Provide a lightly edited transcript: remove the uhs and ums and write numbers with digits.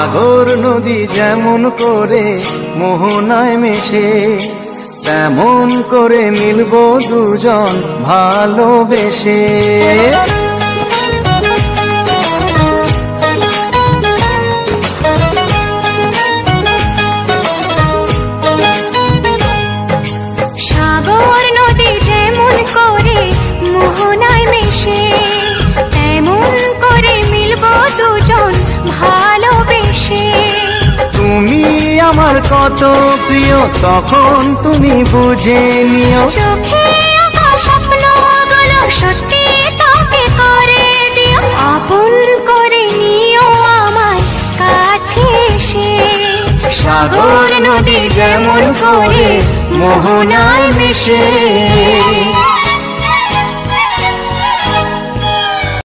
সাগর নদী যেমন করে মোহনায় মেশে, তেমন করে মিলবো দুজন ভালোবেসে। সাগর নদী যেমন করে মোহনায় মেশে, তেমন করে মিলবো দুজন ভালোবেসে। তুমি আমার কত প্রিয় তখন তুমি বুঝে নিও, চোখে আঁকা স্বপ্নগুলো সত্যি তোকে করে দিও, আপন করে নিও আমার কাছে এসে। সাগর নদী যেমন করে মোহনায় মেশে।